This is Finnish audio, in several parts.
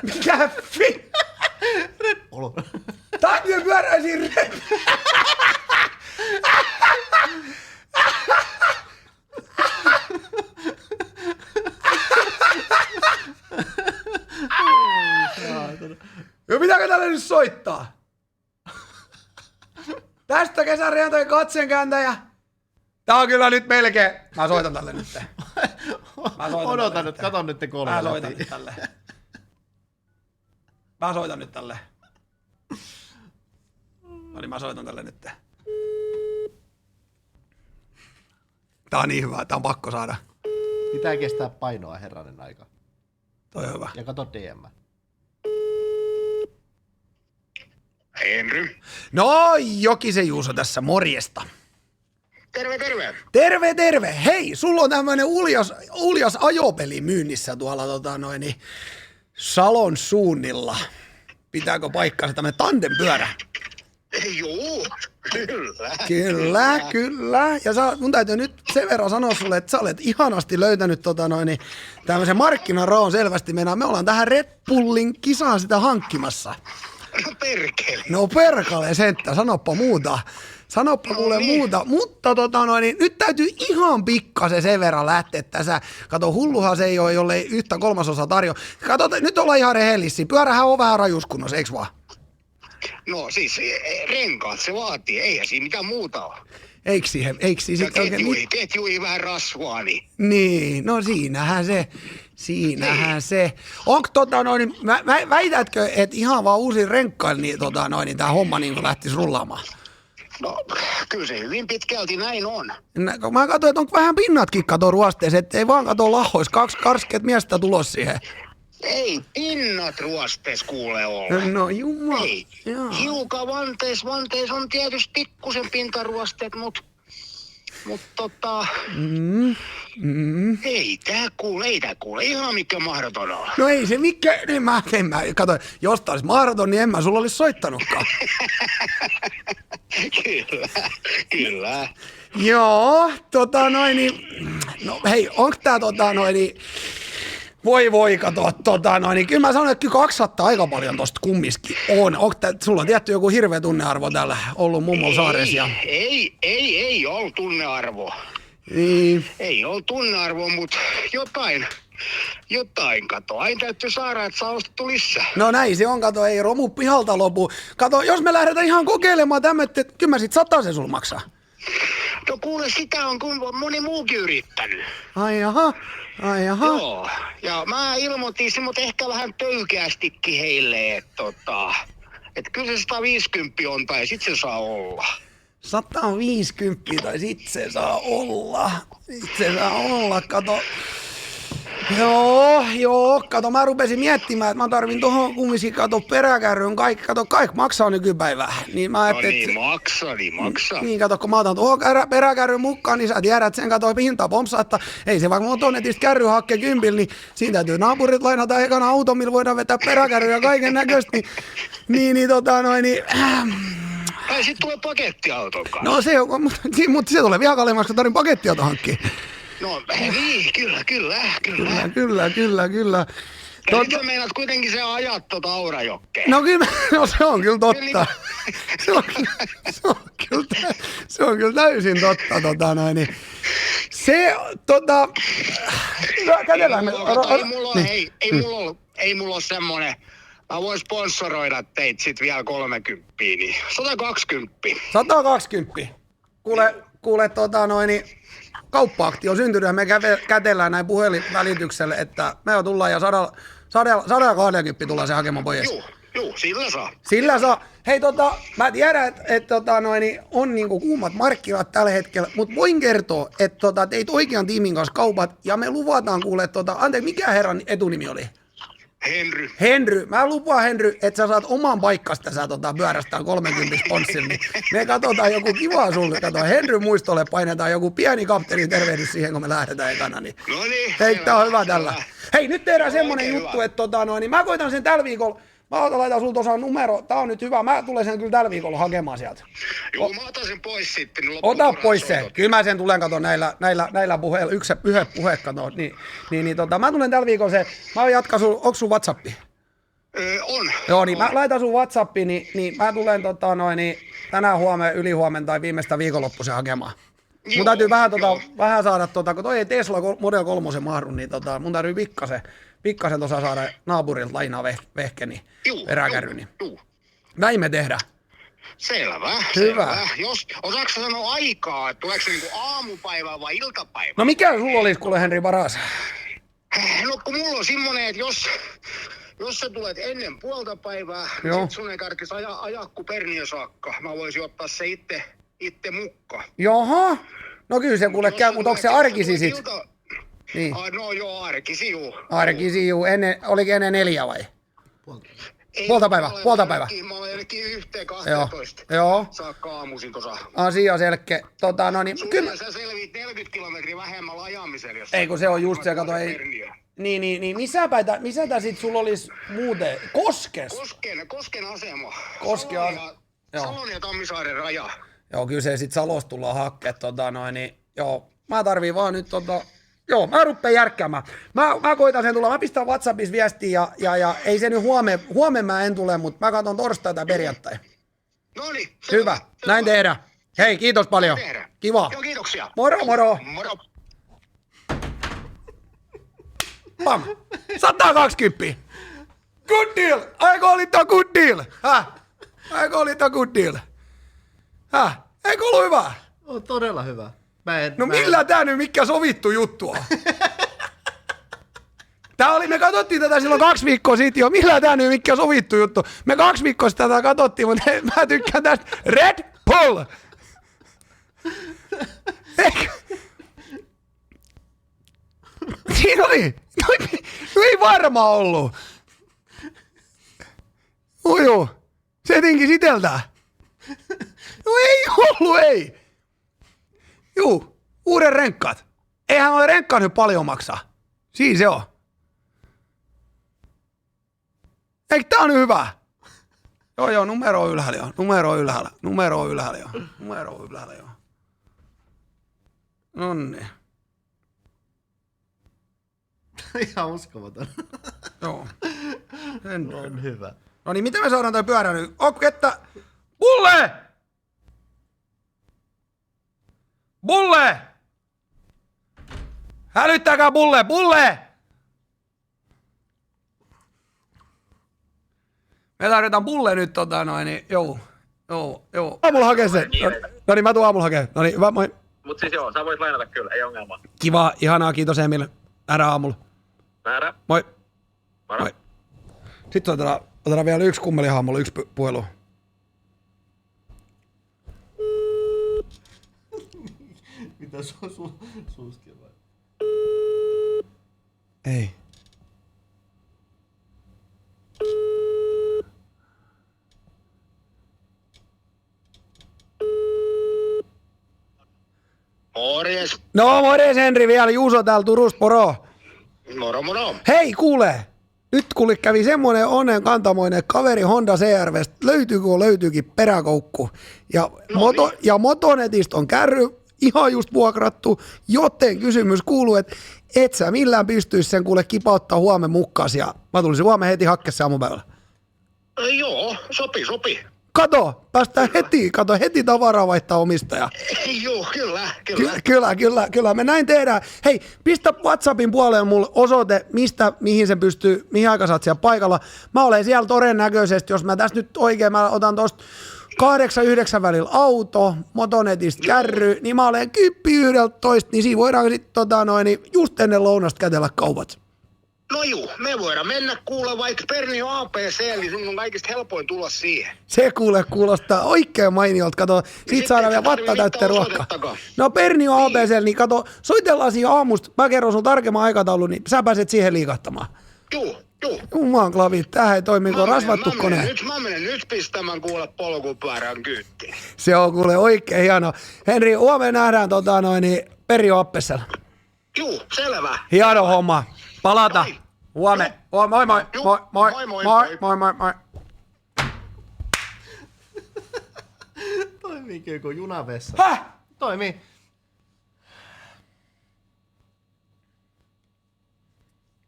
Mikä Red Bull. Tanne pyöräisi Red Pitääkö tälle nyt soittaa? Tästä kesärientojen katseenkääntäjä. Tää on kyllä nyt melkein. Mä soitan tälle nyt. Odota nyt, kato nyt te kolme. Mä soitan nyt tälle. Mä soitan nyt tälle. No niin, mä soitan tälle nyt. Tää on niin hyvä, tää on pakko saada. Pitää kestää painoa herranen aika. Toi on hyvä. Ja kato DM. Henry. No, Jokisen Juuso tässä, morjesta. Terve, terve. Terve, terve. Hei, sulla on tämmönen uljas ajopeli myynnissä tuolla Salon suunnilla. Pitääkö paikkaansa tämmönen tandempyörä? Juu, kyllä. Kyllä. Ja mun täytyy nyt sen verran sanoa sulle, että sä olet ihanasti löytänyt tämmöisen markkinaraon selvästi. Me ollaan tähän Red Bullin kisaan sitä hankkimassa. No perkele. No perkale senttä, sanoppa muuta. Sanoppa kuule muuta, mutta nyt täytyy ihan pikkasen sen verran lähteä tässä. Kato, hulluhan se ei ole, jollei yhtä kolmasosa tarjoa. Kato, nyt ollaan ihan rehellisiä. Pyörähän on vähän rajuskunnossa, eiks vaan? No siis renkaat se vaatii, eihän siinä mitään muuta ole. Eikö siihen sit oikein... Ketjuihin vähän rasvaa, niin. Niin, no siinähän se. Onko väitätkö, että ihan vaan uusin renkkailla niin tää homma niin lähtisi rullaamaan? No, kyllä se hyvin pitkälti näin on. Mä katsoin, että onko vähän pinnatkin ruosteessa, ettei vaan kato lahois. 2 karskeet miestä tulos siihen. Ei pinnat ruosteessa kuule olla. No jumala. Ei. Hiukan vantees on tietysti pikkusen pintaruosteet, mut ei tää kuule ihan mikä mahdoton on. No ei se mikä, en mä, kato, jos tää olisi mahdoton, niin en mä sulla olisi soittanutkaan. Kyllä. Joo, no hei, onks tää voi kato, kyllä mä sanon, että kyllä 200 aika paljon tosta kummiskin on. Sulla on tietty joku hirveä tunnearvo täällä ollut mummon saaressa. Ei ole tunnearvo. Niin. Ei ole tunnearvo, mutta jotain kato. Aina täytyy saada, että saa ostettu lisää. No näin se on, kato, ei romu pihalta lopu. Kato, jos me lähdetään ihan kokeilemaan tämmöitä, että kyllä mä sit 100 se sul maksaa. No kuule, sitä on kuin moni muukin yrittänyt. Ai jaha. Joo, ja mä ilmoitin se, mutta ehkä vähän töykeästikin heille, että kyllä se 150 on tai sit se saa olla. 150 tai sit se saa olla. Kato. Joo, kato, mä rupesin miettimään, että mä tarvin tohon kumminkin, kato, peräkärryn, kaikki maksaa nykypäivää. Niin mä ajattelin, maksaa. Niin, kato, kun mä otan tuohon peräkärryn mukaan, niin sä tiedät sen, kato, hinta pompsaa, että ei se vaikka mä oon netistä kärry hakkeen kympillä, niin siinä täytyy naapurit lainata ekana auto, millä voidaan vetää peräkärryä ja kaiken näköistä, Tai sit tulee pakettiauton kanssa. No se on, mutta se tulee vielä kalliimmaksi, kun tarvitsen pakettiauto hankkia. No niin, kyllä. Kyllä. Ja nyt sä meinaat kuitenkin se ajat Aurajokkeen. No kyllä, se on kyllä totta. Se on kyllä täysin totta, kädellään me... Ei mulla ole semmonen, mä voin sponsoroida teitä sit vielä 30, niin 120. 120. Kuule, kauppa-aktio on syntynyt ja me kätellään näin puhelinvälitykselle, että me tullaan ja 120 tullaan se hakemaan pois. Juu, Sillä saa. Hei mä tiedän, että on niinku kuumat markkinat tällä hetkellä, mutta voin kertoa, että teit oikean tiimin kanssa kaupat ja me luvataan kuule, anteeksi, mikä herran etunimi oli? Henry. Mä lupaan, Henry, että sä saat oman paikkasta sä pyörästään 30 sponssilla, niin me katsotaan joku kiva sulle. Kato, Henry muistolle painetaan joku pieni kapteeni tervehdys siihen, kun me lähdetään ekana. Niin. No niin. Hei, tää on hyvä tällä. Hei, nyt tehdään semmonen juttu, että mä koitan sen tällä viikolla. Mä laitan sulla tuossa numero, tää on nyt hyvä, mä tulen sen kyllä tällä viikolla hakemaan sieltä. Joo, mä otan sen pois sitten. Niin Ota pois se, kyllä mä sen tulen kato näillä puheilla, yhdet puheet kato, mä tulen tällä viikolla se, mä jatkan onks sun WhatsAppi? On. Joo, niin mä laitan sun WhatsAppiin, niin mä tulen tänään huomenna, ylihuomenna tai viimeistä viikonloppuisen hakemaan. Mun täytyy vähän saada, kun toi ei Tesla Model 3 mahdu, niin mun täytyy pikkasen tuossa saada naapurilta lainaa vehkeni peräkärry. Niin. Näin me tehdään. Selvä. Hyvä. Osaatko sanoa aikaa, että tuleeko se niinku aamupäivä vai iltapäivä? No mikä sulla olisi, kuule Henri, paras? No kun mulla on semmonen, että jos sä tulet ennen puolta päivää, niin sit sun ei tarvitsisi ajaa kuin Perniö saakka. Mä voisin ottaa se itse mukka. Joho. No kyllä se kuule käy, mutta onko se arkisi sit? Niin. No joo, arkisi juu. Arkisi juu, oliko ennen 4 vai? Puolta päivää. Mä olen ainakin 1:12. Joo. Saakka aamuisin tuossa. Asia selkeä. Kyllä sä selvit 40 kilometriä vähemmällä ajamisella, jos... Ei kun se on just se, kato ei... Niin, missä tää sit sulla olisi muuten? Koskes? Kosken asema. Joo. Salon ja Tammisaaren raja. Joo, kyllä se sit Salosta tullaan hakkeen, joo. Mä tarviin vaan nyt joo, mä ruppeen järkkäämään. Mä koitan sen tulla, mä pistän WhatsAppissa viestiä ja ei se nyt huomenna mä en tule, mutta mä katson torstai tai perjantai. Noniin. Hyvä, näin tehdään. Hei, kiitos paljon. Kiva. Joo, kiitoksia. Moro. Moro. Pam. 120. Good deal. I call it a good deal. I call it a good deal. Eikö ollut hyvä? On todella hyvä. Millä tää nyt mikä sovittu juttu on? Me katsottiin tätä silloin 2 viikkoa sitten jo. Millä tää nyt mikä sovittu juttu? Me 2 viikkoa sitten tätä katsottiin, mutta mä tykkään tästä. Red Bull! Eikö? Siinä oli. No ei varmaan ollut. Juu. Se tinki siteltää. No ei ollut, ei. Juu, uuden renkkaat. Eihän ole renkkaat nyt paljon maksaa. Siinä se on. Eikö tää on nyt hyvä? Joo, numero on ylhäällä jo. Numero on ylhäällä jo. Noniin. Ihan uskomaton. Joo. On hyvä. No niin, miten me saadaan toi pyörä nyt? Että... Bulle! Hälyttäkää Bulle! Me tarvitaan Bulle nyt joo. Aamulla hakee se. No niin, mä tuun aamulla hakee. No niin, hyvä, moi. Mut siis joo, sä voit lainata kyllä, ei ongelmaa. Kiva, ihanaa, kiitos Emil. Nähdään aamulla. Nähdään. Moi. Moro. Moi. Sitten otetaan vielä yksi kummelihaammulla, yksi puhelu. Mitä se on suuskin vai? Ei. Morjes. No morjes Henri vielä, Juuso täällä Turusta, moro. Moro. Hei kuule, nyt kuule kävi semmoinen onnen kantamoinen kaveri Honda CRVstä, löytyykin peräkoukku. Ja Motonetista on kärry ihan just vuokrattu, joten kysymys kuuluu, että et sä millään pystyisi sen kuule kipauttaa huomen mukkas ja mä tulisin huomen heti hakkessa aamupäivällä. Joo, sopii. Kato, päästään heti tavaraa vaihtaa omistaja. Joo, Kyllä, me näin tehdään. Hei, pistä WhatsAppin puoleen mulle osoite, mihin aikaan sä oot siellä paikalla. Mä olen siellä todennäköisesti, jos mä tässä nyt oikein, mä otan tosta 8-9 välillä auto, Motonetista kärry, niin mä olen 10-11, niin siinä voidaan sitten just ennen lounasta kätellä kaupat. No juu, me voidaan mennä kuule vaikka Perniö APC, niin sun on kaikista helpoin tulla siihen. Se kuulostaa oikein mainiolta, kato, siitä saadaan vielä vatta täyttä ruokaa. No Perniö APC, niin kato, soitellaan siihen aamusta, mä kerron sun tarkemman aikataulun, niin sä pääset siihen liikattamaan. Juu. Jumaan klavit, tämähän ei toimi kuin rasvattu kone. Mä menen nyt pistämään kuule polkupyörän kyyttiin. Se on kuule oikein hieno. Henri, huomenna nähdään Perniö APC:llä. Juu, selvä. Hieno homma. Palata. Huomenna. Moi moi moi Juu, moi moi moi, moi, moi moi. moi moi moi. Toimiiko joku junavessa? Häh? Toimii.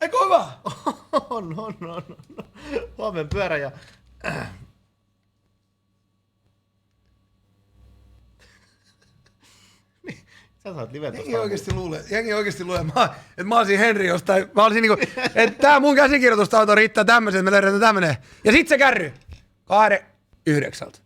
Eikö hyvä? On. Huomen pyörä ja... Niin, sä saat live tosta. Jengi oikeesti luulee, että mä olisin Henri jostain. Mä olisin niinku, että tää mun käsikirjoitustauto riittää tämmöisen, että me löydetään tämmönen. Ja sit se kärry. 2.9.